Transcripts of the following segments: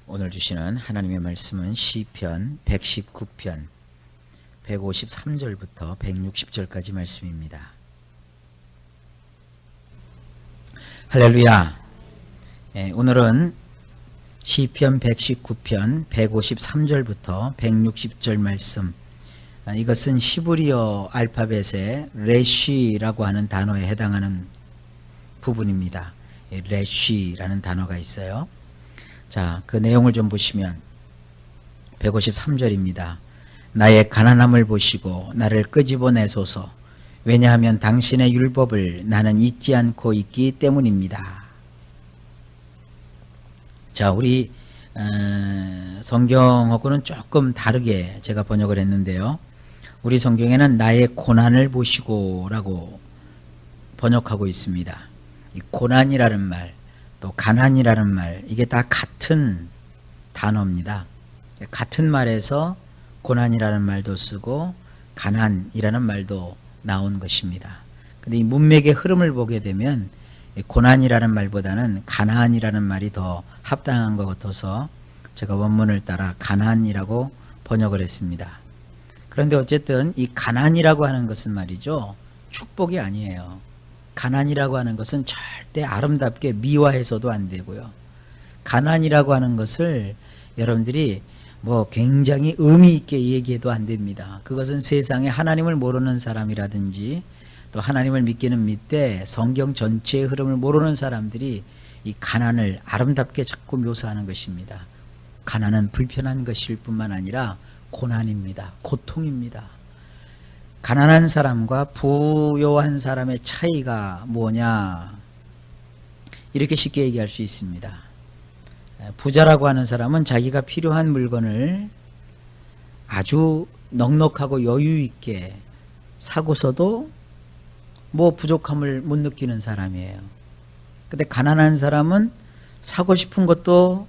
오늘 주시는 하나님의 말씀은 시편 119편 153절부터 160절까지 말씀입니다. 할렐루야. 오늘은 시편 119편 153절부터 160절 말씀, 이것은 히브리어 알파벳의 레쉬라고 하는 단어에 해당하는 부분입니다. 레쉬라는 단어가 있어요. 자, 그 내용을 좀 보시면 153절입니다. 나의 가난함을 보시고 나를 끄집어내소서. 왜냐하면 당신의 율법을 나는 잊지 않고 있기 때문입니다. 자, 우리 성경하고는 조금 다르게 제가 번역을 했는데요. 우리 성경에는 나의 고난을 보시고 라고 번역하고 있습니다. 이 고난이라는 말, 또 가난이라는 말, 이게 다 같은 단어입니다. 같은 말에서 고난이라는 말도 쓰고 가난이라는 말도 나온 것입니다. 근데 이 문맥의 흐름을 보게 되면 고난이라는 말보다는 가난이라는 말이 더 합당한 것 같아서 제가 원문을 따라 가난이라고 번역을 했습니다. 그런데 어쨌든 이 가난이라고 하는 것은 말이죠, 축복이 아니에요. 가난이라고 하는 것은 절대 아름답게 미화해서도 안 되고요. 가난이라고 하는 것을 여러분들이 굉장히 의미 있게 얘기해도 안 됩니다. 그것은 세상에 하나님을 모르는 사람이라든지 또 하나님을 믿기는 믿되 성경 전체의 흐름을 모르는 사람들이 이 가난을 아름답게 자꾸 묘사하는 것입니다. 가난은 불편한 것일 뿐만 아니라 고난입니다. 고통입니다. 가난한 사람과 부요한 사람의 차이가 뭐냐, 이렇게 쉽게 얘기할 수 있습니다. 부자라고 하는 사람은 자기가 필요한 물건을 아주 넉넉하고 여유 있게 사고서도 부족함을 못 느끼는 사람이에요. 근데 가난한 사람은 사고 싶은 것도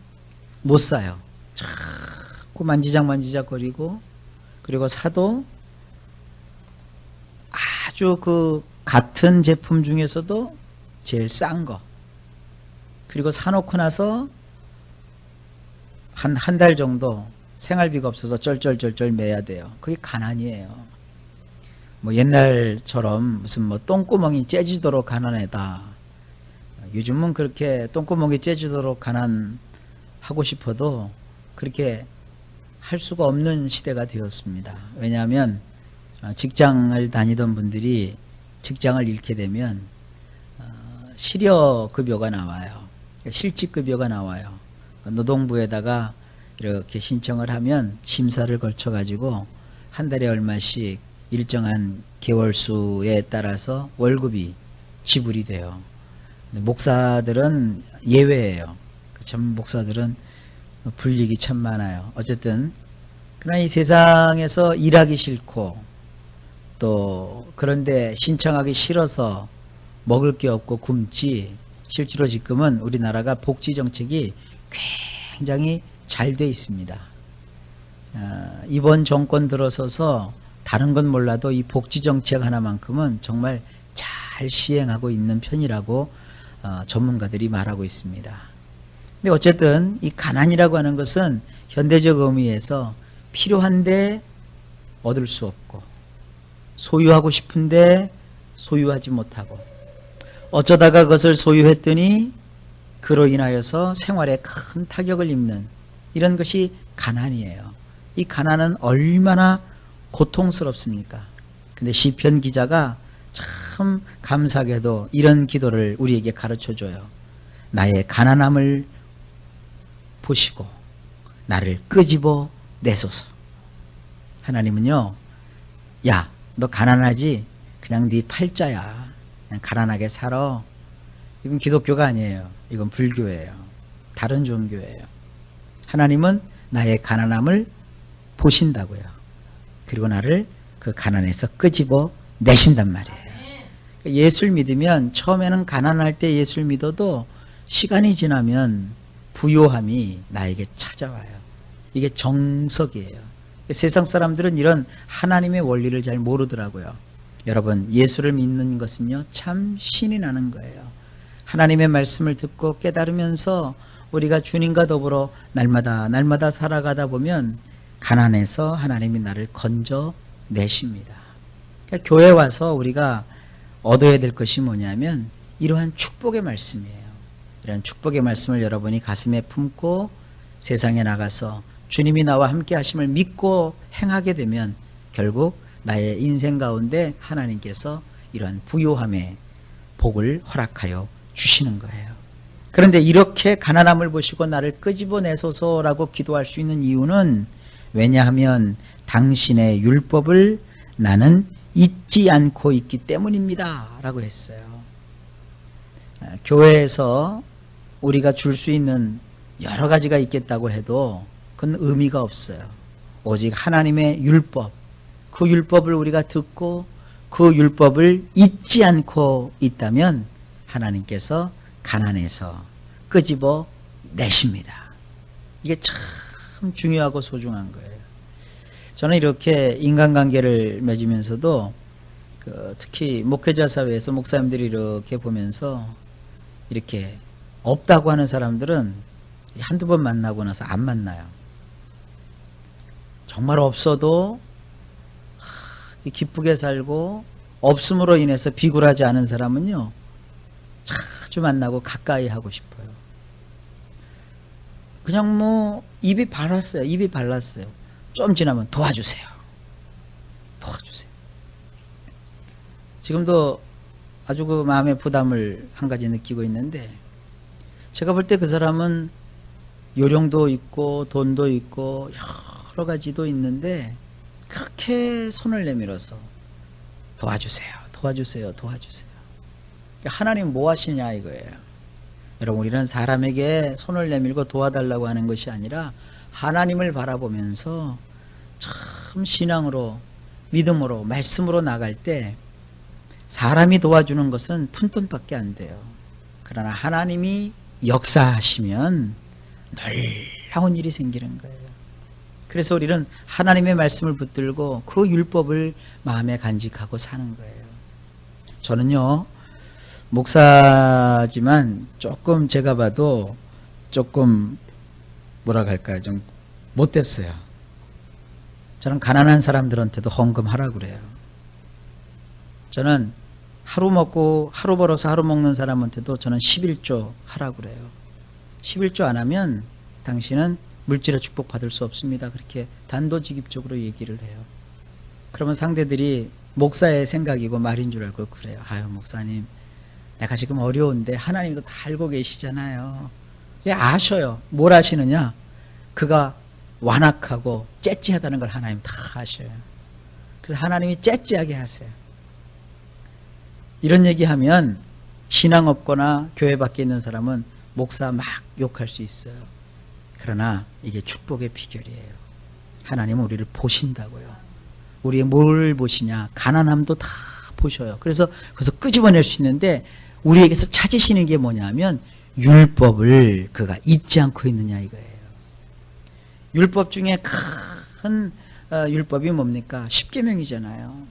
못 사요. 자꾸 만지작거리고, 그리고 사도 아주 그 같은 제품 중에서도 제일 싼 거, 그리고 사놓고 나서 한 달 정도 생활비가 없어서 쩔쩔쩔쩔 매야 돼요. 그게 가난이에요. 옛날처럼 무슨 똥구멍이 째지도록 가난하다. 요즘은 그렇게 똥구멍이 째지도록 가난하고 싶어도 그렇게 할 수가 없는 시대가 되었습니다. 왜냐하면 직장을 다니던 분들이 직장을 잃게 되면 실여급여가 나와요. 실직급여가 나와요. 노동부에다가 이렇게 신청을 하면 심사를 거쳐 가지고 한 달에 얼마씩 일정한 개월수에 따라서 월급이 지불이 돼요. 목사들은 예외예요. 참 목사들은 불이익이 참 많아요. 어쨌든 그러나 이 세상에서 일하기 싫고 또 그런데 신청하기 싫어서 먹을 게 없고 굶지, 실제로 지금은 우리나라가 복지정책이 굉장히 잘 돼 있습니다. 이번 정권 들어서서 다른 건 몰라도 이 복지정책 하나만큼은 정말 잘 시행하고 있는 편이라고 전문가들이 말하고 있습니다. 근데 어쨌든 이 가난이라고 하는 것은 현대적 의미에서 필요한데 얻을 수 없고, 소유하고 싶은데 소유하지 못하고, 어쩌다가 그것을 소유했더니 그로 인하여서 생활에 큰 타격을 입는 이런 것이 가난이에요. 이 가난은 얼마나 고통스럽습니까? 근데 시편 기자가 참 감사하게도 이런 기도를 우리에게 가르쳐줘요. 나의 가난함을 보시고 나를 끄집어 내소서. 하나님은요, 야, 너 가난하지? 그냥 네 팔자야. 그냥 가난하게 살아. 이건 기독교가 아니에요. 이건 불교예요. 다른 종교예요. 하나님은 나의 가난함을 보신다고요. 그리고 나를 그 가난에서 끄집어 내신단 말이에요. 예수를 믿으면 처음에는 가난할 때 예수를 믿어도 시간이 지나면 부요함이 나에게 찾아와요. 이게 정석이에요. 세상 사람들은 이런 하나님의 원리를 잘 모르더라고요. 여러분, 예수를 믿는 것은요, 참 신이 나는 거예요. 하나님의 말씀을 듣고 깨달으면서 우리가 주님과 더불어 날마다 살아가다 보면 가난해서 하나님이 나를 건져내십니다. 그러니까 교회 와서 우리가 얻어야 될 것이 뭐냐면 이러한 축복의 말씀이에요. 이런 축복의 말씀을 여러분이 가슴에 품고 세상에 나가서 주님이 나와 함께 하심을 믿고 행하게 되면 결국 나의 인생 가운데 하나님께서 이러한 부요함의 복을 허락하여 주시는 거예요. 그런데 이렇게 가난함을 보시고 나를 끄집어내소서라고 기도할 수 있는 이유는 왜냐하면 당신의 율법을 나는 잊지 않고 있기 때문입니다 라고 했어요. 교회에서 우리가 줄 수 있는 여러 가지가 있겠다고 해도 그건 의미가 없어요. 오직 하나님의 율법, 그 율법을 우리가 듣고 그 율법을 잊지 않고 있다면 하나님께서 가난해서 끄집어 내십니다. 이게 참 중요하고 소중한 거예요. 저는 이렇게 인간관계를 맺으면서도 특히 목회자 사회에서 목사님들이 이렇게 보면서 이렇게 없다고 하는 사람들은 한두 번 만나고 나서 안 만나요. 정말 없어도 기쁘게 살고 없음으로 인해서 비굴하지 않은 사람은요 자주 만나고 가까이 하고 싶어요. 그냥 뭐 입이 발랐어요. 좀 지나면 도와주세요. 지금도 아주 그 마음의 부담을 한 가지 느끼고 있는데, 제가 볼 때 그 사람은 요령도 있고 돈도 있고 여러 가지도 있는데 그렇게 손을 내밀어서 도와주세요. 하나님 뭐 하시냐 이거예요. 여러분, 우리는 사람에게 손을 내밀고 도와달라고 하는 것이 아니라 하나님을 바라보면서 참 신앙으로, 믿음으로, 말씀으로 나갈 때 사람이 도와주는 것은 푼돈밖에 안 돼요. 그러나 하나님이 역사하시면 놀라운 일이 생기는 거예요. 그래서 우리는 하나님의 말씀을 붙들고 그 율법을 마음에 간직하고 사는 거예요. 저는요, 목사지만 조금 제가 봐도 조금 뭐라 할까요? 좀 못됐어요. 저는 가난한 사람들한테도 헌금하라고 그래요. 저는 하루 먹고 하루 벌어서 하루 먹는 사람한테도 저는 11조 하라고 그래요. 11조 안 하면 당신은 물질의 축복 받을 수 없습니다. 그렇게 단도직입적으로 얘기를 해요. 그러면 상대들이 목사의 생각이고 말인 줄 알고 그래요. 아유, 목사님, 내가 지금 어려운데 하나님도 다 알고 계시잖아요. 왜 아셔요? 뭘 아시느냐? 그가 완악하고 째째하다는 걸 하나님 다 아셔요. 그래서 하나님이 째째하게 하세요. 이런 얘기하면 신앙 없거나 교회 밖에 있는 사람은 목사 막 욕할 수 있어요. 그러나 이게 축복의 비결이에요. 하나님은 우리를 보신다고요. 우리의 뭘 보시냐? 가난함도 다 보셔요. 그래서 끄집어낼 수 있는데 우리에게서 찾으시는 게 뭐냐면 율법을 그가 잊지 않고 있느냐 이거예요. 율법 중에 큰 율법이 뭡니까? 십계명이잖아요.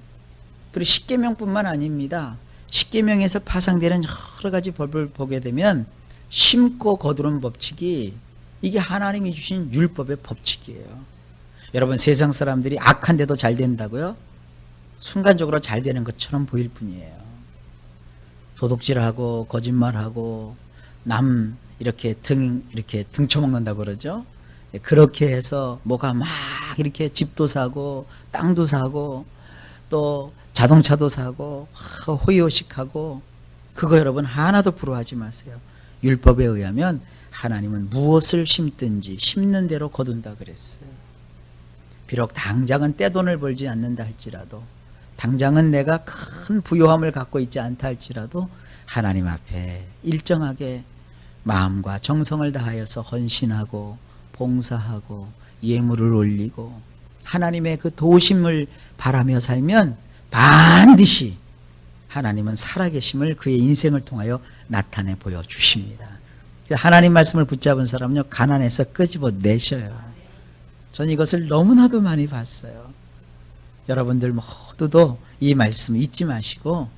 그리고 십계명뿐만 아닙니다. 십계명에서 파상되는 여러 가지 법을 보게 되면 심고 거두는 법칙이 이게 하나님이 주신 율법의 법칙이에요. 여러분, 세상 사람들이 악한데도 잘 된다고요? 순간적으로 잘 되는 것처럼 보일 뿐이에요. 도둑질하고 거짓말하고 남 이렇게 등쳐먹는다고 그러죠. 그렇게 해서 뭐가 막 이렇게 집도 사고 땅도 사고 또 자동차도 사고 호의호식하고, 그거 여러분 하나도 부러워하지 마세요. 율법에 의하면 하나님은 무엇을 심든지 심는 대로 거둔다 그랬어요. 비록 당장은 떼돈을 벌지 않는다 할지라도, 당장은 내가 큰 부요함을 갖고 있지 않다 할지라도 하나님 앞에 일정하게 마음과 정성을 다하여서 헌신하고 봉사하고 예물을 올리고 하나님의 그 도우심을 바라며 살면 반드시 하나님은 살아계심을 그의 인생을 통하여 나타내 보여주십니다. 하나님 말씀을 붙잡은 사람은요, 가난해서 끄집어 내셔요. 전 이것을 너무나도 많이 봤어요. 여러분들 모두도 이 말씀 잊지 마시고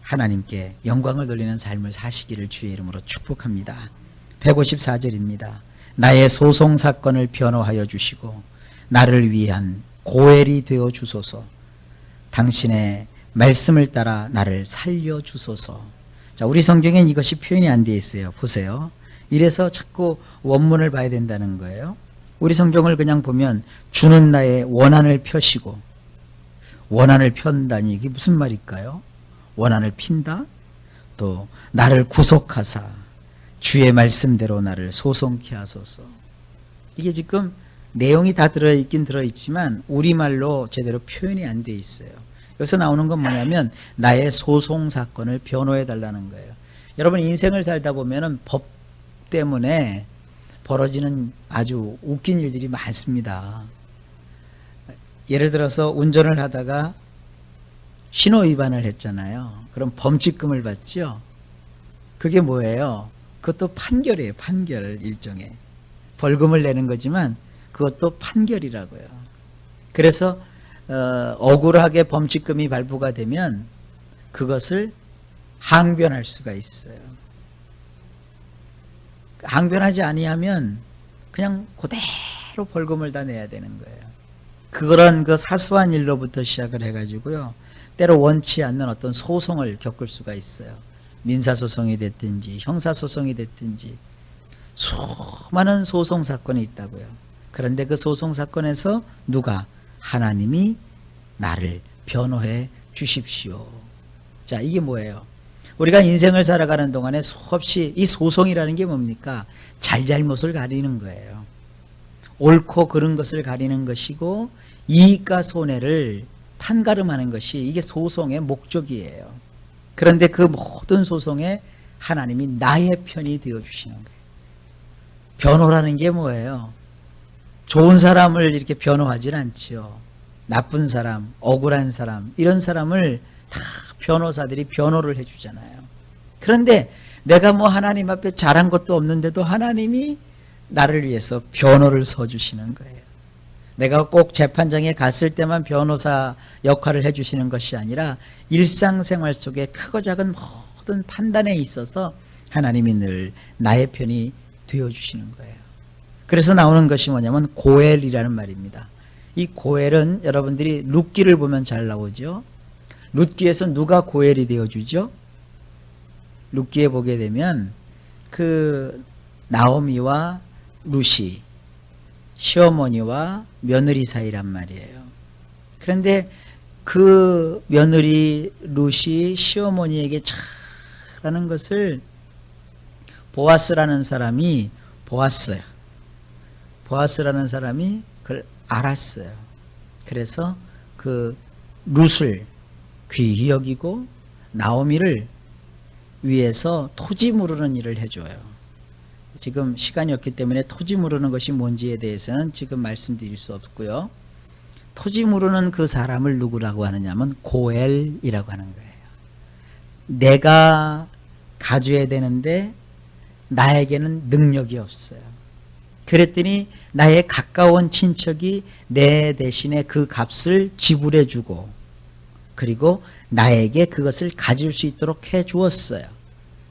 하나님께 영광을 돌리는 삶을 사시기를 주의 이름으로 축복합니다. 154절입니다. 나의 소송 사건을 변호하여 주시고 나를 위한 고엘이 되어 주소서. 당신의 말씀을 따라 나를 살려 주소서. 자, 우리 성경엔 이것이 표현이 안 되어 있어요. 보세요. 이래서 자꾸 원문을 봐야 된다는 거예요. 우리 성경을 그냥 보면 주는 나의 원한을 펴시고, 원한을 편다니 이게 무슨 말일까요? 원한을 핀다? 또 나를 구속하사 주의 말씀대로 나를 소송케 하소서. 이게 지금 내용이 다 들어있긴 들어있지만 우리말로 제대로 표현이 안 돼 있어요. 여기서 나오는 건 뭐냐면 나의 소송 사건을 변호해 달라는 거예요. 여러분 인생을 살다 보면은 법 때문에 벌어지는 아주 웃긴 일들이 많습니다. 예를 들어서 운전을 하다가 신호 위반을 했잖아요. 그럼 범칙금을 받죠. 그게 뭐예요? 그것도 판결이에요. 판결 일종의. 벌금을 내는 거지만 그것도 판결이라고요. 그래서 억울하게 범칙금이 발부가 되면 그것을 항변할 수가 있어요. 항변하지 아니하면 그냥 그대로 벌금을 다 내야 되는 거예요. 그런 그 사소한 일로부터 시작을 해가지고요. 때로 원치 않는 어떤 소송을 겪을 수가 있어요. 민사소송이 됐든지 형사소송이 됐든지 수많은 소송사건이 있다고요. 그런데 그 소송사건에서 누가? 하나님이 나를 변호해 주십시오. 자, 이게 뭐예요? 우리가 인생을 살아가는 동안에 수없이 이 소송이라는 게 뭡니까? 잘잘못을 가리는 거예요. 옳고 그른 것을 가리는 것이고 이익과 손해를 판가름하는 것이 이게 소송의 목적이에요. 그런데 그 모든 소송에 하나님이 나의 편이 되어주시는 거예요. 변호라는 게 뭐예요? 좋은 사람을 이렇게 변호하진 않죠. 나쁜 사람, 억울한 사람, 이런 사람을 다 변호사들이 변호를 해주잖아요. 그런데 내가 뭐 하나님 앞에 잘한 것도 없는데도 하나님이 나를 위해서 변호를 서주시는 거예요. 내가 꼭 재판장에 갔을 때만 변호사 역할을 해주시는 것이 아니라 일상생활 속에 크고 작은 모든 판단에 있어서 하나님이 늘 나의 편이 되어주시는 거예요. 그래서 나오는 것이 뭐냐면 고엘이라는 말입니다. 이 고엘은 여러분들이 룻기를 보면 잘 나오죠. 룻기에서 누가 고엘이 되어주죠? 룻기에 보게 되면 그 나오미와 룻이 시어머니와 며느리 사이란 말이에요. 그런데 그 며느리 룻이 시어머니에게 잘하는 것을 보아스라는 사람이 보았어요. 보아스라는 사람이 그걸 알았어요. 그래서 그 룻을 귀히 여기고 나오미를 위해서 토지 무르는 일을 해줘요. 지금 시간이 없기 때문에 토지 무르는 것이 뭔지에 대해서는 지금 말씀드릴 수 없고요. 토지 무르는 그 사람을 누구라고 하느냐면 고엘이라고 하는 거예요. 내가 가져야 되는데 나에게는 능력이 없어요. 그랬더니 나의 가까운 친척이 내 대신에 그 값을 지불해 주고 그리고 나에게 그것을 가질 수 있도록 해 주었어요.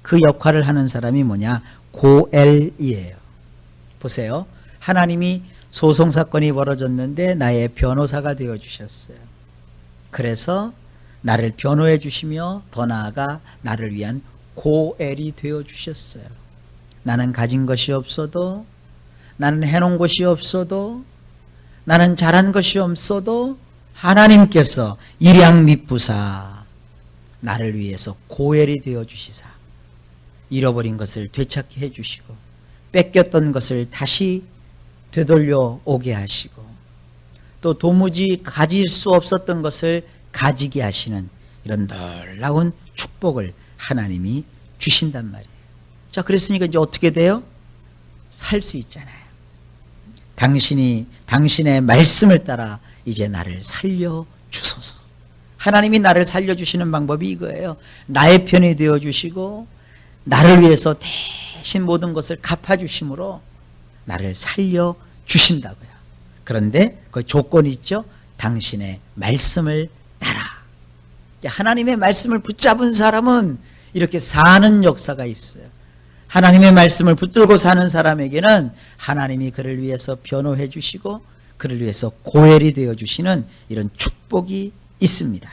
그 역할을 하는 사람이 뭐냐? 고엘이에요. 보세요. 하나님이 소송사건이 벌어졌는데 나의 변호사가 되어주셨어요. 그래서 나를 변호해 주시며 더 나아가 나를 위한 고엘이 되어주셨어요. 나는 가진 것이 없어도 나는 해놓은 것이 없어도 나는 잘한 것이 없어도 하나님께서 일양 미쁘사 나를 위해서 고엘이 되어주시사 잃어버린 것을 되찾게 해주시고 뺏겼던 것을 다시 되돌려 오게 하시고 또 도무지 가질 수 없었던 것을 가지게 하시는 이런 놀라운 축복을 하나님이 주신단 말이에요. 자, 그랬으니까 이제 어떻게 돼요? 살 수 있잖아요. 당신의 말씀을 따라 이제 나를 살려 주소서. 하나님이 나를 살려주시는 방법이 이거예요. 나의 편이 되어주시고 나를 위해서 대신 모든 것을 갚아주심으로 나를 살려주신다고요. 그런데 그 조건이 있죠. 당신의 말씀을 따라. 하나님의 말씀을 붙잡은 사람은 이렇게 사는 역사가 있어요. 하나님의 말씀을 붙들고 사는 사람에게는 하나님이 그를 위해서 변호해 주시고 그를 위해서 고엘이 되어 주시는 이런 축복이 있습니다.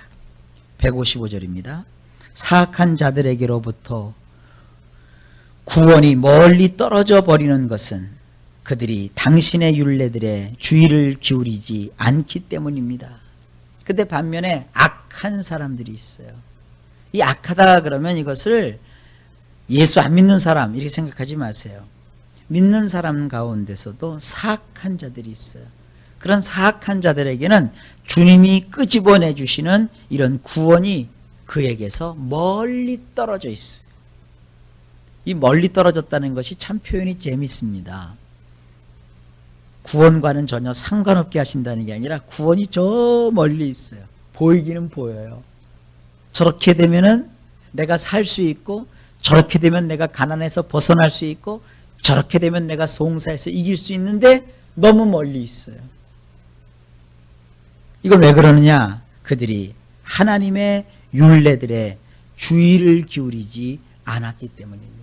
155절입니다. 사악한 자들에게로부터 구원이 멀리 떨어져 버리는 것은 그들이 당신의 율례들에 주의를 기울이지 않기 때문입니다. 근데 반면에 악한 사람들이 있어요. 이 악하다 그러면 이것을 예수 안 믿는 사람 이렇게 생각하지 마세요. 믿는 사람 가운데서도 사악한 자들이 있어요. 그런 사악한 자들에게는 주님이 끄집어내 주시는 이런 구원이 그에게서 멀리 떨어져 있어요. 이 멀리 떨어졌다는 것이 참 표현이 재밌습니다. 구원과는 전혀 상관없게 하신다는 게 아니라 구원이 저 멀리 있어요. 보이기는 보여요. 저렇게 되면은 내가 살 수 있고, 저렇게 되면 내가 가난해서 벗어날 수 있고, 저렇게 되면 내가 송사해서 이길 수 있는데 너무 멀리 있어요. 이건 왜 그러느냐? 그들이 하나님의 율례들에 주의를 기울이지 않았기 때문입니다.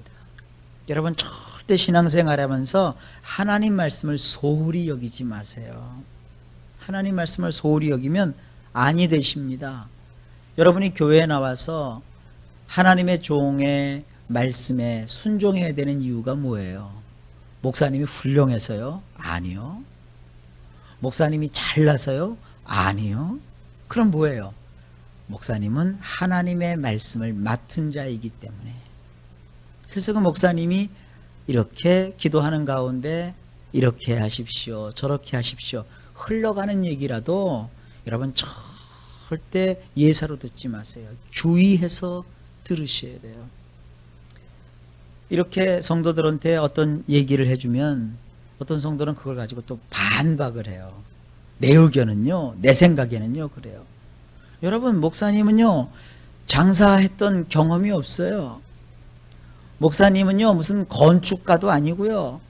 여러분 절대 신앙생활하면서 하나님 말씀을 소홀히 여기지 마세요. 하나님 말씀을 소홀히 여기면 아니 되십니다. 여러분이 교회에 나와서 하나님의 종의 말씀에 순종해야 되는 이유가 뭐예요? 목사님이 훌륭해서요? 아니요. 목사님이 잘나서요? 아니요. 그럼 뭐예요? 목사님은 하나님의 말씀을 맡은 자이기 때문에. 그래서 그 목사님이 이렇게 기도하는 가운데 이렇게 하십시오, 저렇게 하십시오, 흘러가는 얘기라도 여러분 절대 예사로 듣지 마세요. 주의해서 들으셔야 돼요. 이렇게 성도들한테 어떤 얘기를 해주면 어떤 성도는 그걸 가지고 또 반박을 해요. 내 의견은요, 내 생각에는요, 그래요. 여러분, 목사님은요, 장사했던 경험이 없어요. 목사님은요, 무슨 건축가도 아니고요.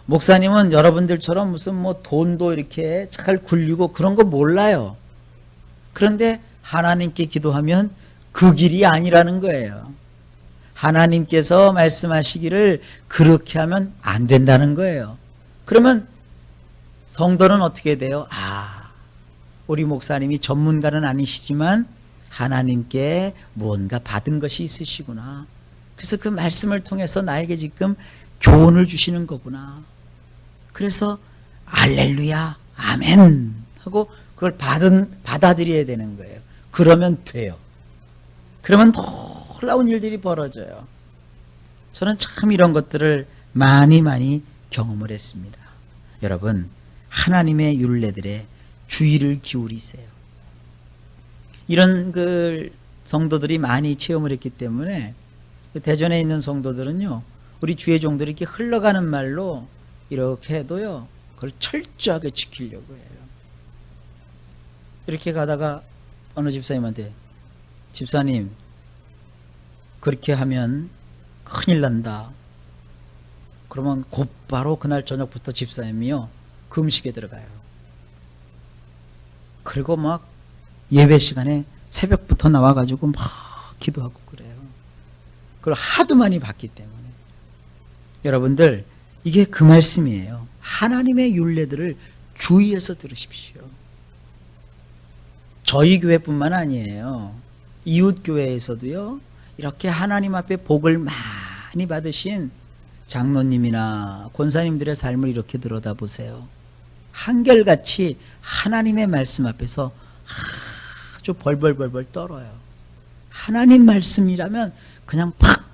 목사님은 여러분들처럼 무슨 뭐 돈도 이렇게 잘 굴리고 그런 거 몰라요. 그런데 하나님께 기도하면 그 길이 아니라는 거예요. 하나님께서 말씀하시기를 그렇게 하면 안 된다는 거예요. 그러면 성도는 어떻게 돼요? 우리 목사님이 전문가는 아니시지만 하나님께 무언가 받은 것이 있으시구나. 그래서 그 말씀을 통해서 나에게 지금 교훈을 주시는 거구나. 그래서 알렐루야, 아멘 하고 그걸 받아들여야 되는 거예요. 그러면 돼요. 그러면 놀라운 일들이 벌어져요. 저는 참 이런 것들을 많이 경험을 했습니다. 여러분, 하나님의 율례들에 주의를 기울이세요. 이런 성도들이 많이 체험을 했기 때문에 대전에 있는 성도들은요, 우리 주의 종들이 이렇게 흘러가는 말로 이렇게 해도요, 그걸 철저하게 지키려고 해요. 이렇게 가다가 어느 집사님한테, 집사님, 그렇게 하면 큰일 난다. 그러면 곧바로 그날 저녁부터 집사님이요, 금식에 들어가요. 그리고 막 예배 시간에 새벽부터 나와가지고 막 기도하고 그래요. 그걸 하도 많이 봤기 때문에. 여러분들, 이게 그 말씀이에요. 하나님의 율례들을 주의해서 들으십시오. 저희 교회뿐만 아니에요. 이웃 교회에서도요, 이렇게 하나님 앞에 복을 많이 받으신 장로님이나 권사님들의 삶을 이렇게 들여다보세요. 한결같이 하나님의 말씀 앞에서 아주 벌벌 떨어요. 하나님 말씀이라면 그냥 팍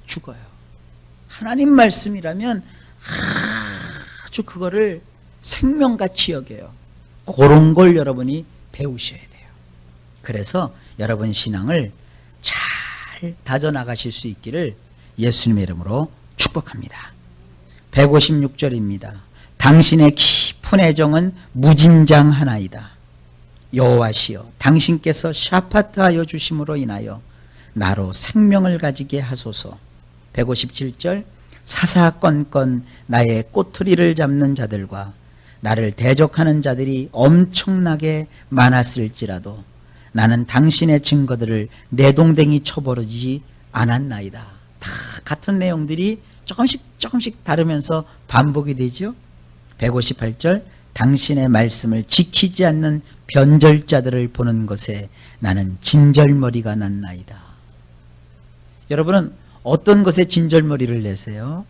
죽어요. 하나님 말씀이라면 아주 그거를 생명같이 여겨요. 그런 걸 여러분이 배우셔야 돼요. 그래서 여러분 신앙을 잘 다져나가실 수 있기를 예수님의 이름으로 축복합니다. 156절입니다. 당신의 깊은 애정은 무진장하나이다. 여호와시여, 당신께서 샤파트하여 주심으로 인하여 나로 생명을 가지게 하소서. 157절, 사사건건 나의 꼬투리를 잡는 자들과 나를 대적하는 자들이 엄청나게 많았을지라도 나는 당신의 증거들을 내동댕이 쳐버리지 않았나이다. 다 같은 내용들이 조금씩 다르면서 반복이 되죠. 158절 당신의 말씀을 지키지 않는 변절자들을 보는 것에 나는 진절머리가 났나이다. 여러분은 어떤 것에 진절머리를 내세요?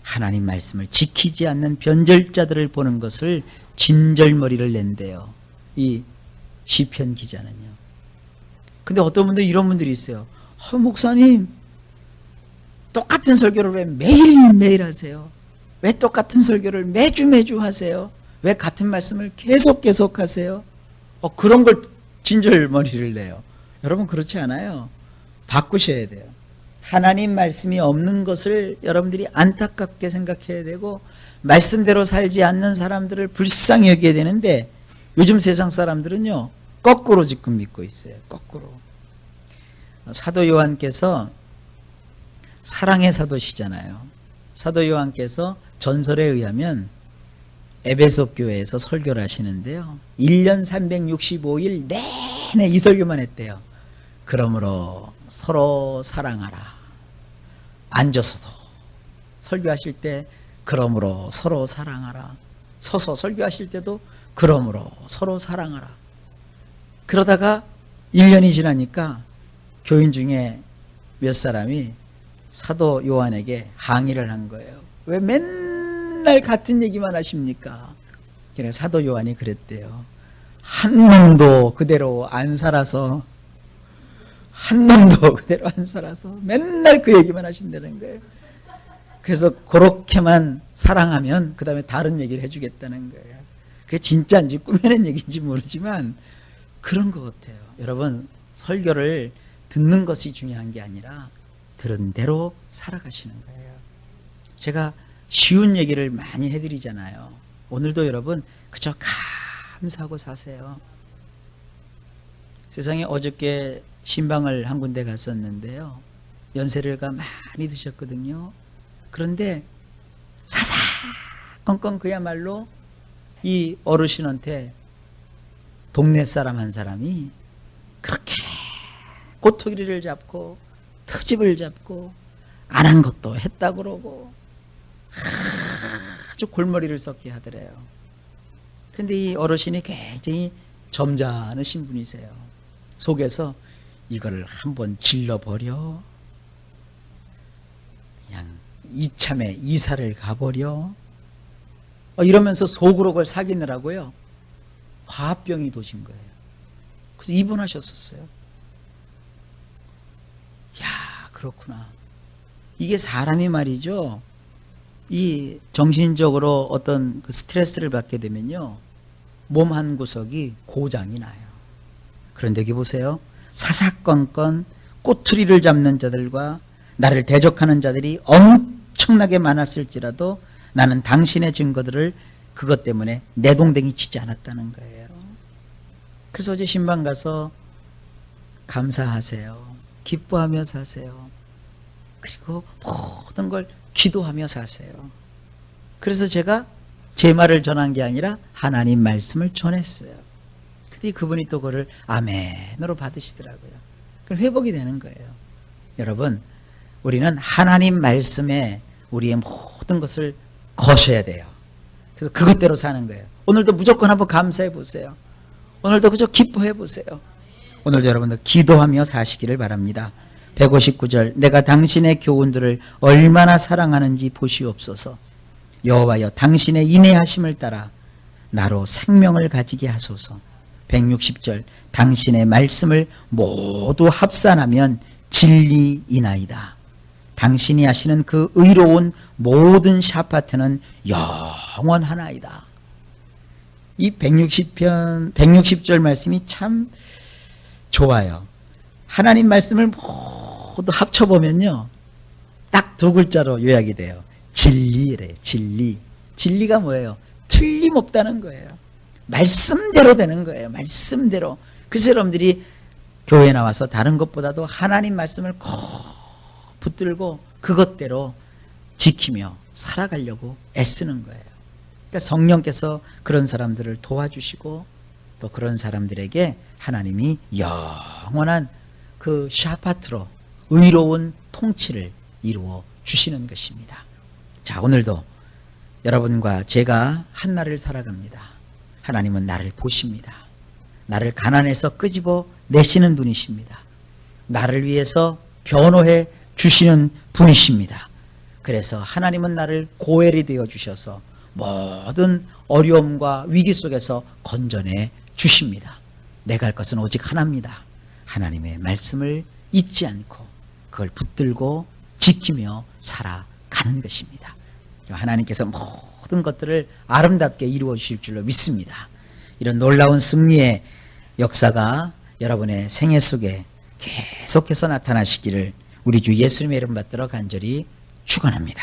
하나님 말씀을 지키지 않는 변절자들을 보는 것을 진절머리를 낸대요. 이 시편 기자는요. 근데 어떤 분들 이런 분들이 있어요. 목사님 똑같은 설교를 왜 매일매일 하세요? 왜 똑같은 설교를 매주 하세요? 왜 같은 말씀을 계속 하세요? 그런 걸 진절머리를 내요. 여러분 그렇지 않아요. 바꾸셔야 돼요. 하나님 말씀이 없는 것을 여러분들이 안타깝게 생각해야 되고 말씀대로 살지 않는 사람들을 불쌍히 여겨야 되는데 요즘 세상 사람들은요. 거꾸로 지금 믿고 있어요. 거꾸로. 사도 요한께서 사랑의 사도시잖아요. 사도 요한께서 전설에 의하면 에베소 교회에서 설교를 하시는데요. 1년 365일 내내 이 설교만 했대요. 그러므로 서로 사랑하라. 앉아서도 설교하실 때 그러므로 서로 사랑하라. 서서 설교하실 때도 그러므로 서로 사랑하라. 그러다가 1년이 지나니까 교인 중에 몇 사람이 사도 요한에게 항의를 한 거예요. 왜 맨날 같은 얘기만 하십니까? 그래서 사도 요한이 그랬대요. 한 놈도 그대로 안 살아서 맨날 그 얘기만 하신다는 거예요. 그래서 그렇게만 사랑하면 그 다음에 다른 얘기를 해주겠다는 거예요. 그게 진짜인지 꾸며낸 얘기인지 모르지만 그런 것 같아요. 여러분 설교를 듣는 것이 중요한 게 아니라 들은 대로 살아가시는 거예요. 제가 쉬운 얘기를 많이 해드리잖아요. 오늘도 여러분 그저 감사하고 사세요. 세상에 어저께 신방을 한 군데 갔었는데요. 연세례가 많이 드셨거든요. 그런데 사사건건 그야말로 이 어르신한테 동네 사람 한 사람이 그렇게 꼬투리를 잡고 트집을 잡고 안 한 것도 했다 그러고 아주 골머리를 썩게 하더래요. 근데 이 어르신이 굉장히 점잖으신 분이세요. 속에서 이거를 한번 질러버려, 그냥 이참에 이사를 가버려, 이러면서 속으로 그걸 사귀느라고요. 화병이 도신 거예요. 그래서 입원하셨었어요. 야, 그렇구나. 이게 사람이 말이죠. 이 정신적으로 어떤 그 스트레스를 받게 되면요. 몸 한 구석이 고장이 나요. 그런데 여기 보세요. 사사건건 꼬투리를 잡는 자들과 나를 대적하는 자들이 엄청나게 많았을지라도 나는 당신의 증거들을 그것 때문에 내동댕이 치지 않았다는 거예요. 그래서 어제 신방 가서 감사하세요. 기뻐하며 사세요. 그리고 모든 걸 기도하며 사세요. 그래서 제가 제 말을 전한 게 아니라 하나님 말씀을 전했어요. 근데 그분이 또 그걸 아멘으로 받으시더라고요. 그럼 회복이 되는 거예요. 여러분, 우리는 하나님 말씀에 우리의 모든 것을 거셔야 돼요. 그래서 그것대로 사는 거예요. 오늘도 무조건 한번 감사해 보세요. 오늘도 그저 기뻐해 보세요. 오늘도 여러분들 기도하며 사시기를 바랍니다. 159절 내가 당신의 교훈들을 얼마나 사랑하는지 보시옵소서. 여호와여 당신의 인내하심을 따라 나로 생명을 가지게 하소서. 160절 당신의 말씀을 모두 합산하면 진리이나이다. 당신이 하시는 그 의로운 모든 샤파트는 영원하나이다. 이 160절 말씀이 참 좋아요. 하나님 말씀을 모두 합쳐보면요. 딱 두 글자로 요약이 돼요. 진리래, 진리. 진리가 뭐예요? 틀림없다는 거예요. 말씀대로 되는 거예요. 말씀대로. 그래서 여러분들이 교회에 나와서 다른 것보다도 하나님 말씀을 꼭 붙들고 그것대로 지키며 살아가려고 애쓰는 거예요. 그러니까 성령께서 그런 사람들을 도와주시고 또 그런 사람들에게 하나님이 영원한 그 샤파트로 의로운 통치를 이루어 주시는 것입니다. 자, 오늘도 여러분과 제가 한 날을 살아갑니다. 하나님은 나를 보십니다. 나를 가난에서 끄집어 내시는 분이십니다. 나를 위해서 변호해 주시는 분이십니다. 그래서 하나님은 나를 고엘이 되어 주셔서 모든 어려움과 위기 속에서 건져내 주십니다. 내가 할 것은 오직 하나입니다. 하나님의 말씀을 잊지 않고 그걸 붙들고 지키며 살아가는 것입니다. 하나님께서 모든 것들을 아름답게 이루어 주실 줄로 믿습니다. 이런 놀라운 승리의 역사가 여러분의 생애 속에 계속해서 나타나시기를 우리 주 예수님의 이름 받들어 간절히 축원합니다.